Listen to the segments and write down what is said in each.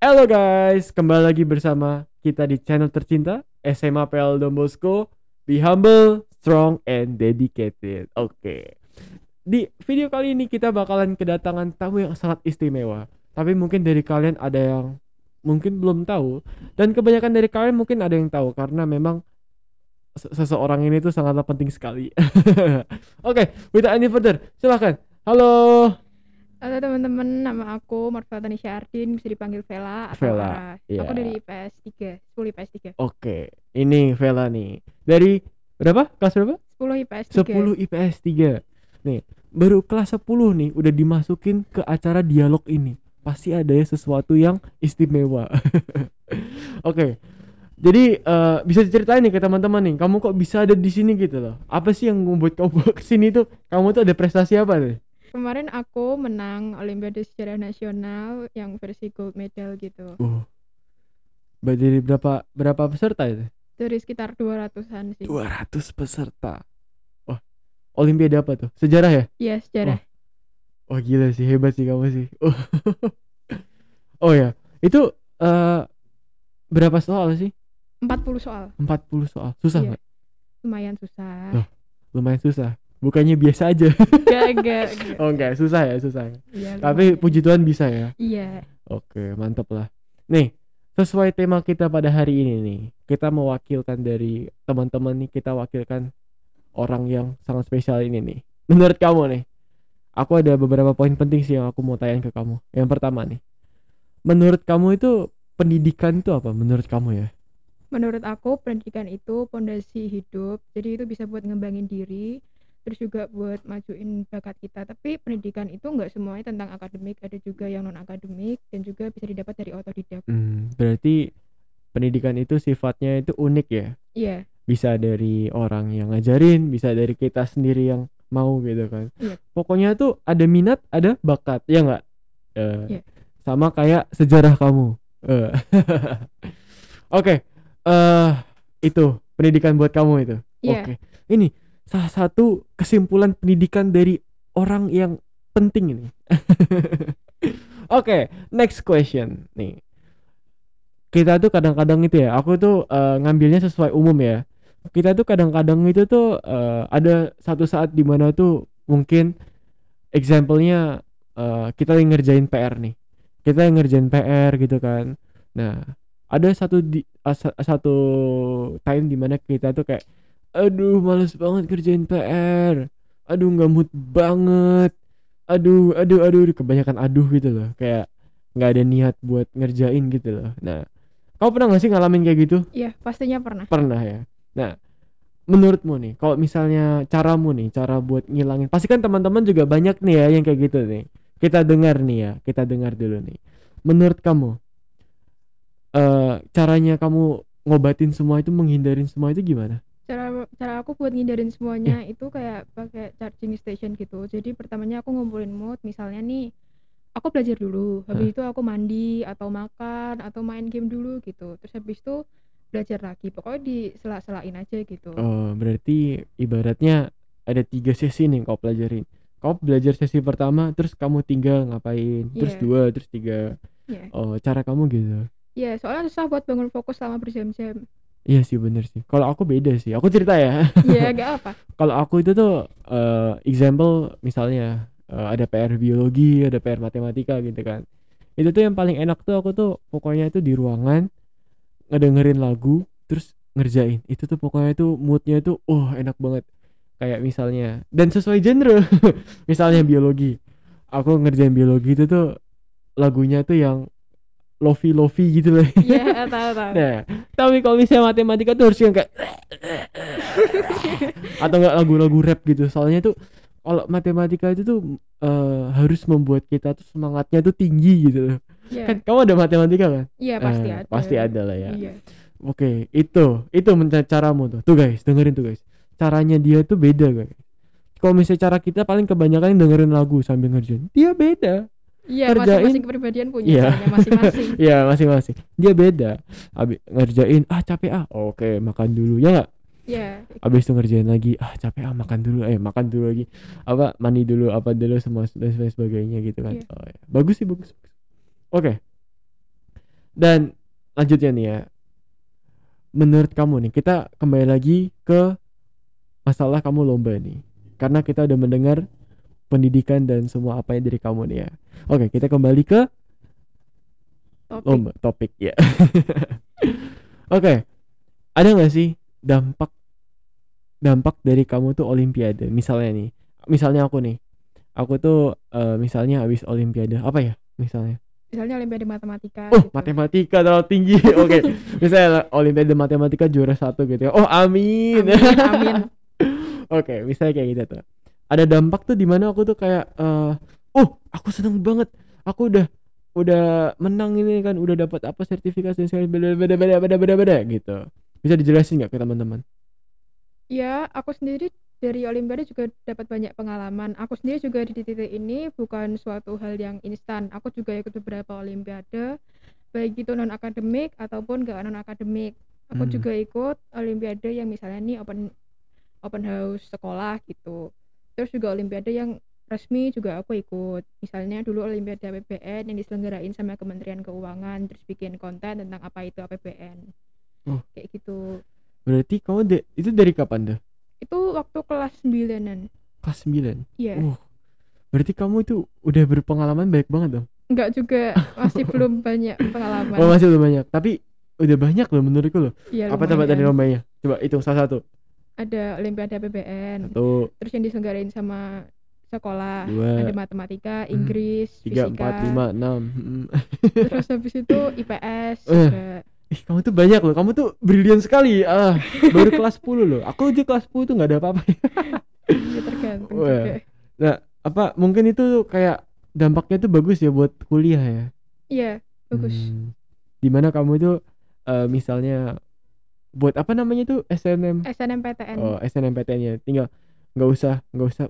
Halo guys, kembali lagi bersama kita di channel tercinta SMA PL Don Bosco. Be humble, strong, and dedicated. Oke. Di video kali ini kita bakalan kedatangan tamu yang sangat istimewa. Tapi mungkin dari kalian ada yang mungkin belum tahu, dan kebanyakan dari kalian mungkin ada yang tahu karena memang seseorang ini tuh sangatlah penting sekali. Oke, without any further, silakan. Halo, Halo teman-teman, nama aku Marfa Tanisha Ardin, bisa dipanggil Vela atau Vela. Ara. Aku Ya. dari IPS 3, 10 IPS 3. Oke, ini Vela nih. Dari berapa? Kelas berapa? 10 IPS 3. 10 IPS 3. Nih, baru kelas 10 nih udah dimasukin ke acara dialog ini. Pasti ada ya sesuatu yang istimewa. Oke. Jadi bisa diceritain nih ke teman-teman nih, kamu kok bisa ada di sini gitu loh. Apa sih yang membuat kamu kesini tuh? Kamu tuh ada prestasi apa nih? Kemarin aku menang Olimpiade Sejarah Nasional yang versi gold medal gitu. Dari berapa peserta itu? Dari sekitar 200-an sih. 200 peserta. Wah, Olimpiade apa tuh? Sejarah ya? Iya, sejarah. Oh gila sih, hebat sih kamu sih. Oh ya, itu berapa soal sih? 40 soal. 40 soal. Susah Iya. nggak? Lumayan susah. Loh, lumayan susah. Bukannya biasa aja. Enggak. Oh enggak, susah ya, susah ya. Iya, Tapi lumayan. puji Tuhan bisa ya. Iya. Oke, mantap lah. Nih, sesuai tema kita pada hari ini nih, kita mewakilkan dari teman-teman nih, kita wakilkan orang yang sangat spesial ini nih. Menurut kamu nih, aku ada beberapa poin penting sih yang aku mau tanya ke kamu. Yang pertama nih, menurut kamu itu pendidikan itu apa menurut kamu ya? Menurut aku pendidikan itu pondasi hidup, jadi itu bisa buat ngembangin diri, terus juga buat majuin bakat kita. Tapi pendidikan itu nggak semuanya tentang akademik, ada juga yang non akademik dan juga bisa didapat dari otodidak. Berarti pendidikan itu sifatnya itu unik ya? Iya. Bisa dari orang yang ngajarin, bisa dari kita sendiri yang mau gitu kan. Iya. Pokoknya tuh ada minat, ada bakat, ya nggak? Iya. Sama kayak sejarah kamu. Oke, itu pendidikan buat kamu itu. Iya. Oke, ini salah satu kesimpulan pendidikan dari orang yang penting ini. Oke, next question nih. Kita tuh kadang-kadang itu ya, aku tuh ngambilnya sesuai umum ya. Kita tuh kadang-kadang itu tuh ada satu saat dimana tuh mungkin example-nya kita lagi ngerjain PR nih. Kita yang ngerjain PR gitu kan. Nah, ada satu time dimana kita tuh kayak, aduh males banget kerjain PR. Aduh nggak mood banget. Aduh, kebanyakan aduh gitu loh. Kayak nggak ada niat buat ngerjain gitu loh. Nah, kamu pernah nggak sih ngalamin kayak gitu? Iya, pastinya pernah. Pernah ya. Nah, menurutmu nih, kalau misalnya caramu nih, cara buat ngilangin, pasti kan teman-teman juga banyak nih ya yang kayak gitu nih. Kita dengar nih ya, kita dengar dulu nih. Menurut kamu, caranya kamu ngobatin semua itu, menghindarin semua itu gimana? Cara aku buat ngindarin semuanya itu kayak pakai charging station gitu. Jadi pertamanya aku ngumpulin mood, misalnya nih aku belajar dulu, habis itu aku mandi atau makan atau main game dulu gitu. Terus habis itu belajar lagi. Pokoknya disela-selain aja gitu. Oh, berarti ibaratnya ada 3 sesi nih kau pelajarin. Kau belajar sesi pertama, terus kamu tinggal ngapain, terus Iya. 2, terus 3. Iya. Oh, cara kamu gitu. Iya, soalnya susah buat bangun fokus selama berjam-jam. Iya sih, bener sih. Kalau aku beda sih. Aku cerita ya. Iya, gak apa. Kalau aku itu tuh example misalnya ada PR biologi, ada PR matematika gitu kan. Itu tuh yang paling enak tuh aku tuh pokoknya itu di ruangan ngedengerin lagu terus ngerjain. Itu tuh pokoknya tuh moodnya tuh enak banget. Kayak misalnya dan sesuai genre. Misalnya biologi. Aku ngerjain biologi itu tuh lagunya tuh yang lofi gitu loh. Iya, tahu. Nah, tapi kalau misalnya matematika tuh harus yang kayak atau enggak lagu-lagu rap gitu. Soalnya tuh kalau matematika itu tuh harus membuat kita tuh semangatnya tuh tinggi gitu loh. Iya. Kan kamu ada matematika kan? Iya, pasti ada. Pasti ada lah ya. Iya. Oke, itu caramu tuh. Tuh guys, dengerin tuh guys. Caranya dia tuh beda guys. Kalau misalnya cara kita paling kebanyakan dengerin lagu sambil ngerjain. Dia beda. Iya, Ngerjain. masing-masing kepribadian punya Iya. caranya masing-masing. Iya, masing-masing. Dia beda. Abis ngerjain, capek Oke, makan dulu. Ya nggak? Iya. Abis itu ngerjain lagi, capek makan dulu. Makan dulu lagi. Apa, mandi dulu, apa dulu, semua dan sebagainya gitu kan. Iya. Oh, ya. Bagus sih, bagus. Oke. Dan lanjutnya nih ya, menurut kamu nih, kita kembali lagi ke masalah kamu lomba nih, karena kita udah mendengar pendidikan dan semua apa yang dari kamu nih ya. Oke, kita kembali ke Topik. lomba topik ya. Oke, ada nggak sih dampak dampak dari kamu tuh olimpiade? Misalnya nih, misalnya aku nih, aku tuh misalnya habis olimpiade apa ya misalnya, Misalnya olimpiade matematika oh gitu. matematika terlalu tinggi. Oke, misalnya olimpiade matematika juara satu gitu ya, oh amin. Amin, amin. Oke, misalnya kayak gitu tuh, ada dampak tuh di mana aku tuh kayak oh aku seneng banget, aku udah menang ini kan, udah dapat apa sertifikasi dan beda gitu. Bisa dijelasin nggak ke teman-teman? Ya, aku sendiri dari olimpiade juga dapat banyak pengalaman. Aku sendiri juga di titik ini bukan suatu hal yang instan. Aku juga ikut beberapa olimpiade, baik itu non akademik ataupun gak non akademik. Aku juga ikut olimpiade yang misalnya nih open house sekolah gitu. Terus juga olimpiade yang resmi juga aku ikut. Misalnya dulu olimpiade APBN yang diselenggarain sama Kementerian Keuangan, terus bikin konten tentang apa itu APBN. Oh, Kayak gitu. berarti kamu itu dari kapan dah? Itu waktu kelas 9-an. Kelas 9. Iya. Berarti kamu itu udah berpengalaman banyak banget dong. Enggak juga, masih belum banyak pengalaman. Oh, masih belum banyak, tapi udah banyak loh menurutku loh. Iya, Apa tempat dari lumayan. lombanya? Coba hitung salah satu. Ada olimpiade APBN, Satu, terus yang diselenggarain sama sekolah, dua, ada matematika, Inggris, tiga, empat, fisika, lima, enam. terus habis itu IPS Eh, juga. kamu tuh banyak loh. Kamu tuh brilian sekali. Baru kelas 10 loh. Aku aja kelas 10 tuh nggak ada apa-apa. Iya, tergantung Wah. juga. Nah, apa mungkin itu kayak dampaknya tuh bagus ya buat kuliah ya. Iya, bagus. Dimana kamu tuh misalnya buat apa namanya tuh SNMPTN. Oh, SNMPTN-nya tinggal nggak usah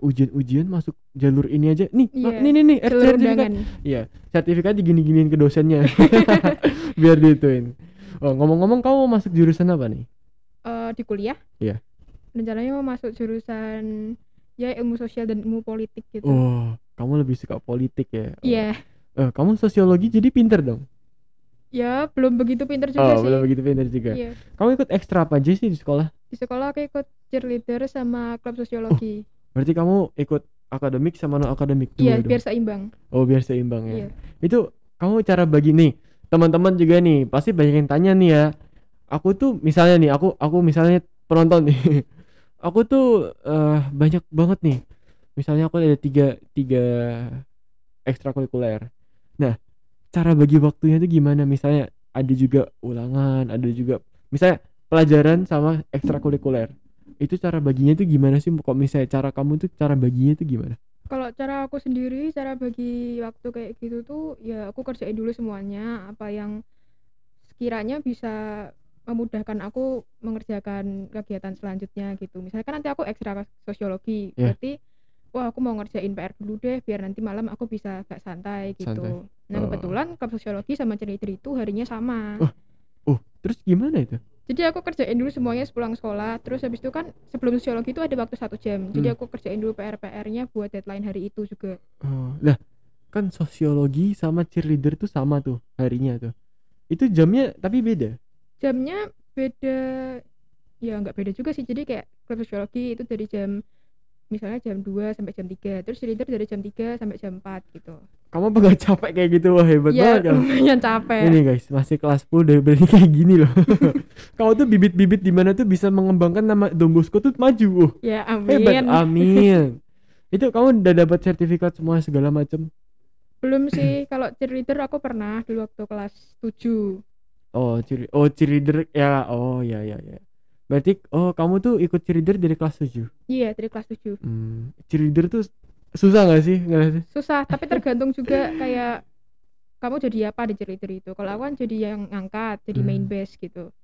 ujian masuk jalur ini aja nih. Iya, Nih jalur sertifikat. undangan. Iya, sertifikat digini-giniin ke dosennya. Biar dituin. Oh, ngomong-ngomong kamu mau masuk jurusan apa nih? Di kuliah Iya. rencananya mau masuk jurusan ya ilmu sosial dan ilmu politik gitu. Oh, kamu lebih suka politik ya? Oh. Iya. Kamu sosiologi jadi pinter dong? Ya, belum begitu pinter juga sih. Belum begitu pinter juga. Iya. Kamu ikut ekstra apa aja sih di sekolah? Di sekolah aku ikut cheerleader sama klub sosiologi. Berarti kamu ikut akademik sama non akademik Iya, dong? biar seimbang. Oh, biar seimbang ya. Iya. Itu kamu cara bagi nih, teman-teman juga nih pasti banyak yang tanya nih ya. Aku tuh misalnya nih, aku misalnya penonton nih. Aku tuh banyak banget nih. Misalnya aku ada tiga ekstrakurikuler. Nah, cara bagi waktunya tuh gimana? Misalnya ada juga ulangan, ada juga misalnya pelajaran sama ekstrakurikuler. Itu cara baginya tuh gimana sih? Kok misalnya cara kamu tuh cara baginya tuh gimana? Kalau cara aku sendiri, cara bagi waktu kayak gitu tuh ya aku kerjain dulu semuanya apa yang sekiranya bisa memudahkan aku mengerjakan kegiatan selanjutnya gitu. Misalnya kan nanti aku ekstra sosiologi, Yeah. berarti wah aku mau ngerjain PR dulu deh biar nanti malam aku bisa agak santai gitu. Santai. Nah, kebetulan klub sosiologi sama cheerleader itu harinya sama. Terus gimana itu? Jadi aku kerjain dulu semuanya sepulang sekolah. Terus habis itu kan sebelum sosiologi itu ada waktu 1 jam. Jadi aku kerjain dulu PR-nya buat deadline hari itu juga. Lah, kan sosiologi sama cheerleader tuh sama tuh harinya tuh. Itu jamnya tapi beda. Jamnya beda, ya nggak beda juga sih. Jadi kayak klub sosiologi itu dari jam misalnya jam 2 sampai jam 3. Terus cheerleader dari jam 3 sampai jam 4 gitu. Kamu apa gak capek kayak gitu? Wah, hebat Ya banget kamu. lumayan capek. Ini guys, masih kelas 10 udah berani kayak gini loh. Kamu tuh bibit-bibit di mana tuh bisa mengembangkan nama Don Bosco tuh maju. Ya Hebat, amin. amin. Itu kamu udah dapat sertifikat semua segala macam? Belum sih, kalau cheerleader aku pernah dulu waktu kelas 7. Cheerleader ya. Oh ya. Berarti kamu tuh ikut cheerleader dari kelas 7. Iya, dari kelas 7. Cheerleader tuh susah gak sih? Susah, tapi tergantung juga kayak kamu jadi apa di cheerleader itu. Kalau aku kan jadi yang ngangkat, jadi main base gitu.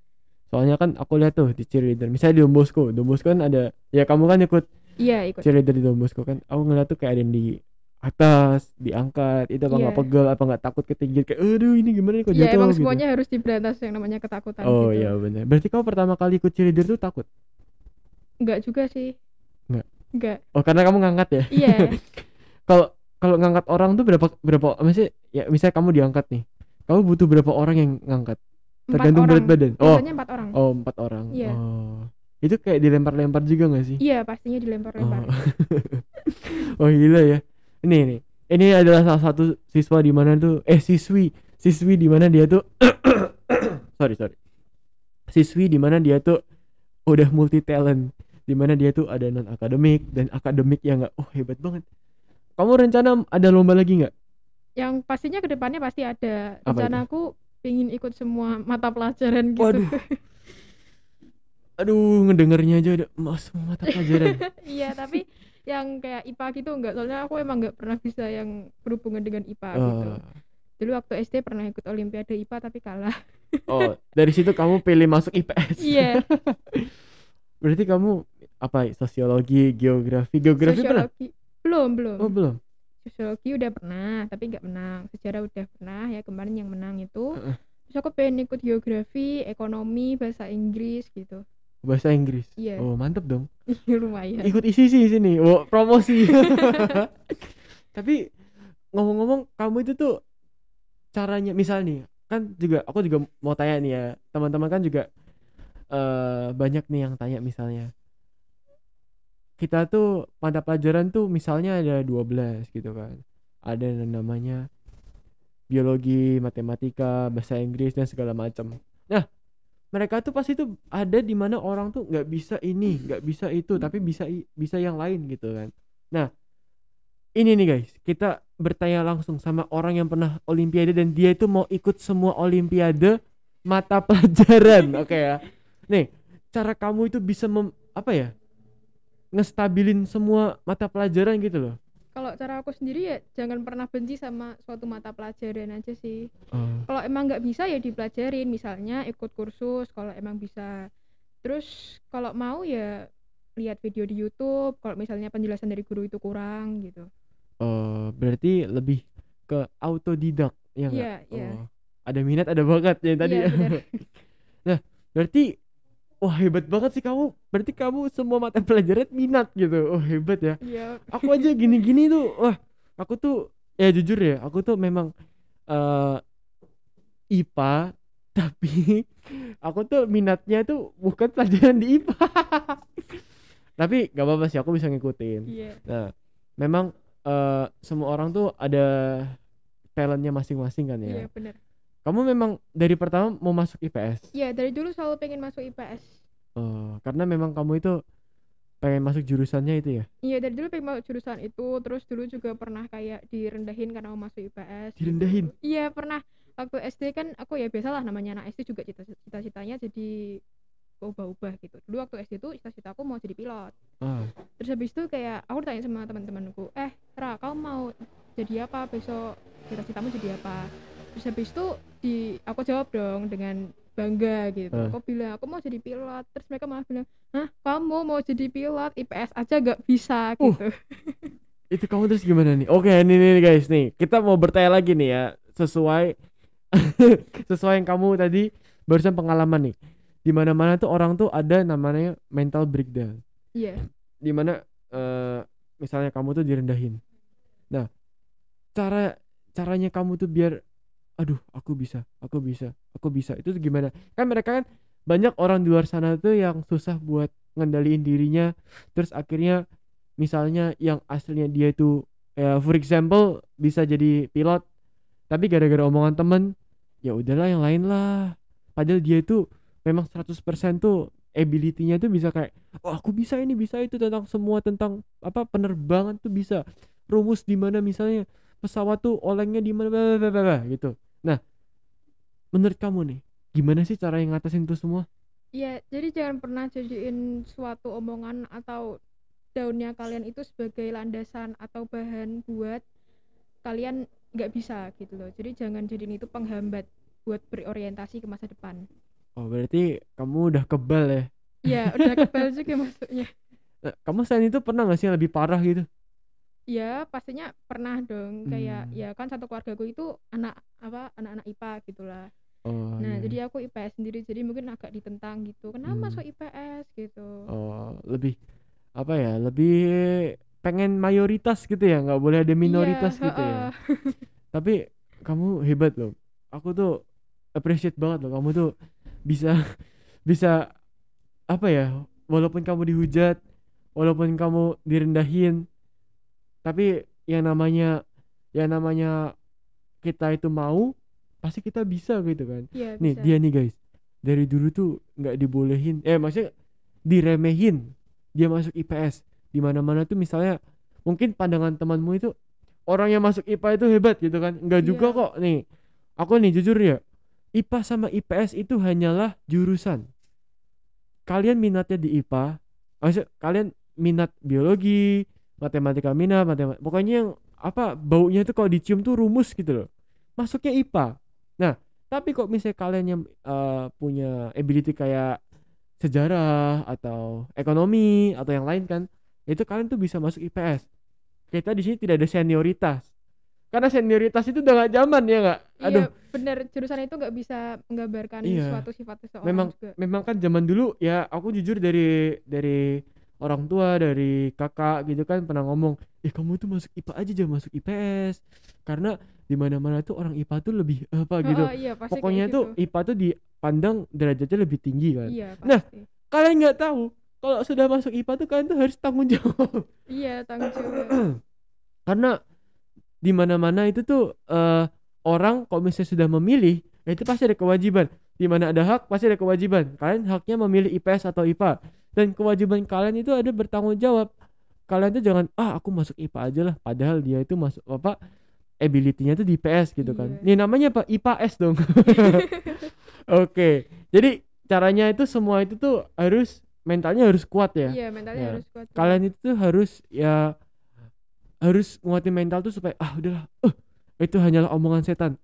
Soalnya kan aku lihat tuh di cheerleader, misalnya di Don Bosco kan ada, ya kamu kan ikut Iya, ikut. cheerleader di Don Bosco kan, aku ngeliat tuh kayak ada yang di atas, diangkat, itu apa Iya. nggak pegel, apa nggak takut ketinggian, kayak aduh ini gimana nih kok Ya jatuh emang gitu. semuanya harus diberantas yang namanya ketakutan Oh gitu. iya benar. Berarti kamu pertama kali ikut cheerleader tuh takut? Enggak juga sih. Enggak. Oh karena kamu ngangkat ya? Iya. Kalau ngangkat orang tuh berapa maksudnya ya misalnya kamu diangkat nih, Kamu butuh berapa orang yang ngangkat? 4 Tergantung berat orang, badan. Oh, biasanya 4 orang. oh 4 orang. Iya. Oh, itu kayak dilempar-lempar juga nggak sih? Iya, pastinya dilempar-lempar. Oh, oh gila ya. Ini adalah salah satu siswa di mana tuh, siswi di mana dia tuh, sorry, siswi di mana dia tuh udah multi talent, di mana dia tuh ada non akademik dan akademik yang nggak, oh hebat banget. Kamu rencana ada lomba lagi nggak? Yang pastinya ke depannya pasti ada. Apa itu? Rencana aku pengen ikut semua mata pelajaran gitu. Waduh, aduh ngedengernya aja udah masuk mata pelajaran. Iya, tapi yang kayak IPA gitu enggak, soalnya aku emang enggak pernah bisa yang berhubungan dengan IPA gitu. Eh, Dulu waktu SD pernah ikut olimpiade IPA tapi kalah. oh, dari situ kamu pilih masuk IPS. Iya, Berarti kamu apa? Sosiologi, geografi pernah? sosiologi belum. Oh belum. Sosiologi udah pernah, tapi nggak menang. Sejarah udah pernah ya, kemarin yang menang itu. Heeh. Terus aku pengen ikut geografi, ekonomi, bahasa Inggris gitu. Bahasa Inggris. Iya, Oh mantep dong. lumayan. Ikut isi sih sini. Oh promosi. Tapi ngomong-ngomong, kamu itu tuh caranya, misal nih, kan juga aku juga mau tanya nih ya, teman-teman kan juga banyak nih yang tanya misalnya. Kita tuh mata pelajaran tuh misalnya ada 12 gitu kan. Ada yang namanya biologi, matematika, bahasa Inggris dan segala macam. Nah, mereka tuh pasti tuh ada di mana orang tuh nggak bisa ini, nggak bisa itu, tapi bisa yang lain gitu kan. Nah, ini nih guys, kita bertanya langsung sama orang yang pernah olimpiade dan dia itu mau ikut semua olimpiade mata pelajaran. Oke ya. Nih, cara kamu itu bisa apa ya? Ngestabilin semua mata pelajaran gitu loh. Kalau cara aku sendiri ya jangan pernah benci sama suatu mata pelajaran aja sih. Oh, Kalau emang nggak bisa ya dipelajarin, misalnya ikut kursus kalau emang bisa. Terus kalau mau ya lihat video di YouTube kalau misalnya penjelasan dari guru itu kurang gitu. berarti lebih ke autodidak ya nggak? Iya, iya. Oh, ada minat, ada bakat ya tadi. Iya, benar. Nah, berarti wah hebat banget sih kamu. Berarti kamu semua mata pelajaran minat gitu. Oh hebat ya. Iya. Aku aja gini-gini tuh, wah aku tuh ya jujur ya, aku tuh memang eh IPA, tapi aku tuh minatnya tuh bukan pelajaran di IPA. Tapi gak apa-apa sih, aku bisa ngikutin. Iya. Nah, memang semua orang tuh ada talentnya masing-masing kan ya. Iya, benar. Kamu memang dari pertama mau masuk IPS. Iya, dari dulu selalu pengen masuk IPS. Karena memang kamu itu pengen masuk jurusannya itu ya. Iya, dari dulu pengen masuk jurusan itu, terus dulu juga pernah kayak direndahin karena mau masuk IPS Direndahin. gitu. Iya, pernah. Waktu SD kan aku ya biasalah namanya anak SD juga cita-citanya jadi ubah-ubah gitu. Dulu waktu SD tuh cita-cita aku mau jadi pilot. Ah, Terus habis itu kayak aku ditanya sama teman-temanku, Ra, kamu mau jadi apa besok? Cita-citamu jadi apa? Terus habis itu aku jawab dong dengan bangga gitu. ah. Aku bilang aku mau jadi pilot. Terus mereka malah bilang, hah, kamu mau jadi pilot IPS aja gak bisa gitu. Itu kamu terus gimana nih? Oke, nih guys nih. Kita mau bertanya lagi nih ya, sesuai sesuai yang kamu tadi barusan pengalaman nih. Di mana-mana tuh orang tuh ada namanya mental breakdown. Iya. Di mana misalnya kamu tuh direndahin. Nah, caranya kamu tuh biar aduh, aku bisa. Itu tuh gimana? Kan mereka kan banyak orang di luar sana tuh yang susah buat ngendaliin dirinya. Terus akhirnya misalnya yang aslinya dia itu ya for example bisa jadi pilot, tapi gara-gara omongan temen ya udahlah yang lain lah, padahal dia itu memang 100% tuh ability-nya tuh bisa kayak oh aku bisa ini bisa itu tentang semua tentang apa penerbangan tuh bisa rumus di mana misalnya pesawat tuh olengnya di mana bla, bla, bla, bla, gitu. Nah, menurut kamu nih gimana sih cara yang ngatasin itu semua? Iya, jadi jangan pernah jadiin suatu omongan atau daunnya kalian itu sebagai landasan atau bahan buat kalian nggak bisa gitu loh. Jadi jangan jadiin itu penghambat buat berorientasi ke masa depan. Oh berarti kamu udah kebal ya. Ya udah kebal juga maksudnya. Nah, kamu selain itu pernah gak sih yang lebih parah gitu? Ya pastinya pernah dong, kayak Hmm. ya kan satu keluargaku itu anak-anak IPA gitulah. Oh Nah iya, iya. jadi aku IPS sendiri, jadi mungkin agak ditentang gitu, kenapa Hmm. masuk IPS gitu. Oh lebih apa ya, lebih pengen mayoritas gitu ya, nggak boleh ada Iya, minoritas gitu ya. heeh. Tapi kamu hebat loh, aku tuh appreciate banget loh kamu tuh bisa bisa apa ya, walaupun kamu dihujat, walaupun kamu direndahin, tapi yang namanya kita itu mau, pasti kita bisa gitu kan. Iya Nih bisa. dia nih guys, dari dulu tuh nggak dibolehin, maksudnya diremehin, dia masuk IPS. Di mana mana tuh misalnya mungkin pandangan temanmu itu orang yang masuk IPA itu hebat gitu kan, nggak juga Iya kok. Nih aku nih jujur ya, IPA sama IPS itu hanyalah jurusan. Kalian minatnya di IPA, maksud kalian minat biologi, matematika minat, pokoknya yang apa baunya itu kalau dicium tuh rumus gitu loh. Masuknya IPA. Nah, tapi kok misalnya kalian yang punya ability kayak sejarah atau ekonomi atau yang lain kan, itu kalian tuh bisa masuk IPS. Kita di sini tidak ada senioritas. Karena senioritas itu udah gak zaman ya nggak? iya Aduh, bener, jurusan itu nggak bisa menggambarkan iya. suatu sifat seseorang memang juga. memang kan zaman dulu ya, aku jujur dari orang tua, dari kakak gitu kan pernah ngomong, kamu tuh masuk IPA aja, jangan masuk IPS, karena di mana mana tuh orang IPA tuh lebih apa gitu, Heeh, iya pasti kayak pokoknya tuh gitu. IPA tuh dipandang derajatnya lebih tinggi kan. Iya Nah, pasti. kalian nggak tahu kalau sudah masuk IPA tuh kalian tuh harus tanggung jawab. Iya tanggung jawab. Karena di mana-mana itu tuh orang kalau misalnya sudah memilih, ya itu pasti ada kewajiban. Di mana ada hak pasti ada kewajiban. Kalian haknya memilih IPS atau IPA, dan kewajiban kalian itu ada bertanggung jawab. Kalian tuh jangan aku masuk IPA aja lah, padahal dia itu masuk apa, ability-nya tuh di IPS gitu kan. Iya. Ini namanya apa, IPS dong. Oke, jadi caranya itu semua itu tuh harus mentalnya harus kuat ya. Iya mentalnya Ya, harus kuat banget. kalian itu tuh harus ya, harus nguatin mental tuh supaya udahlah, itu hanyalah omongan setan,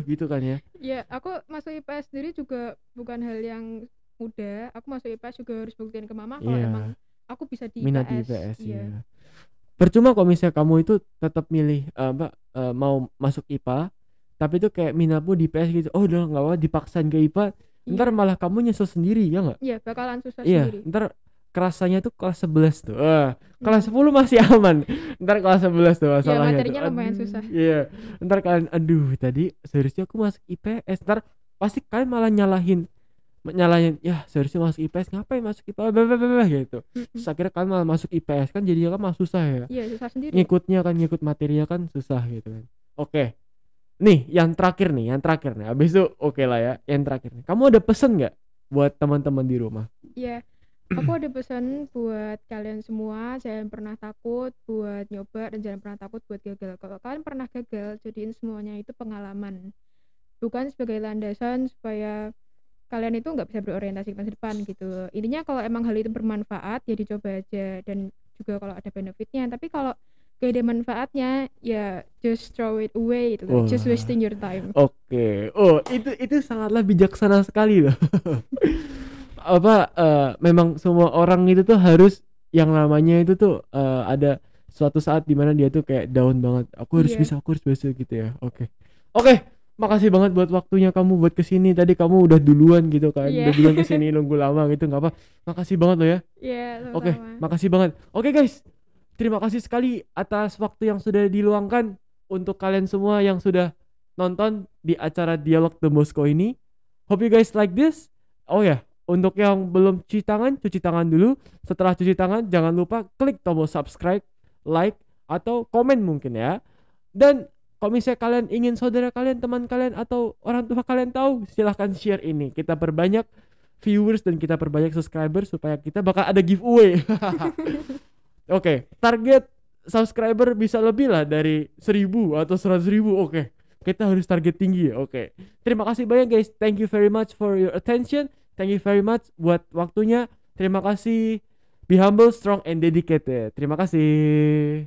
gitu kan ya. Ya aku masuk IPS sendiri juga bukan hal yang mudah. Aku masuk IPS juga harus buktiin ke mama kalau emang Iya, aku bisa di minat di IPS. IPS Iya. ya. Percuma kalau misalnya kamu itu tetap milih mau masuk IPA, tapi itu kayak minatmu di IPS gitu. Oh udah nggak apa, dipaksain ke IPA, ntar Iya. malah kamu nyesel sendiri ya nggak? Iya bakalan susah Iya, sendiri. ntar kerasanya tuh kelas 11 tuh. Kelas Nah, 10 masih aman. Ntar kelas 11 tuh ya masalahnya tuh. materinya lumayan Aduh, susah. iya. Ntar kalian, aduh tadi seharusnya aku masuk IPS. Ntar pasti kalian malah nyalahin, ya seharusnya masuk IPS, ngapain masuk IPA, blablabla gitu. Mm-mm. Terus akhirnya kalian malah masuk IPS, kan jadinya kan malah susah ya. Iya susah sendiri. Ngikut materinya kan susah gitu kan. Oke. Nih, yang terakhir nih. Habis itu oke lah ya, yang terakhir nih. Kamu ada pesen nggak buat teman-teman di rumah? Iya. Aku ada pesan buat kalian semua, jangan pernah takut buat nyoba dan jangan pernah takut buat gagal. Kalau kalian pernah gagal, jadiin semuanya itu pengalaman, bukan sebagai landasan supaya kalian itu nggak bisa berorientasi ke masa depan gitu. Intinya kalau emang hal itu bermanfaat ya dicoba aja, dan juga kalau ada benefitnya. Tapi kalau gak ada manfaatnya ya just throw it away gitu loh. Just Wah, wasting your time. oke. Oh, itu sangatlah bijaksana sekali loh. Apa memang semua orang itu tuh harus, yang namanya itu tuh ada suatu saat dimana dia tuh kayak down banget. Iya. Aku harus bisa gitu ya. Oke. Oke, makasih banget buat waktunya kamu buat kesini. Tadi kamu udah duluan gitu kan. Iya. Udah duluan kesini nunggu lama gitu, nggak apa. Makasih banget loh ya. Iya, Oke, sama-sama. makasih banget. Oke guys, terima kasih sekali atas waktu yang sudah diluangkan untuk kalian semua yang sudah nonton di acara Dialog The Moskow ini. Hope you guys like this. Oh ya, untuk yang belum cuci tangan dulu. Setelah cuci tangan, jangan lupa klik tombol subscribe, like, atau komen mungkin ya. Dan kalau misalnya kalian ingin saudara kalian, teman kalian, atau orang tua kalian tahu, silahkan share ini. Kita perbanyak viewers dan kita perbanyak subscriber supaya kita bakal ada giveaway. Oke, target subscriber bisa lebih lah dari 1.000 atau 100.000. Oke, kita harus target tinggi ya. Oke, terima kasih banyak guys. Thank you very much for your attention. Thank you very much buat waktunya. Terima kasih. Be humble, strong, and dedicated. Terima kasih.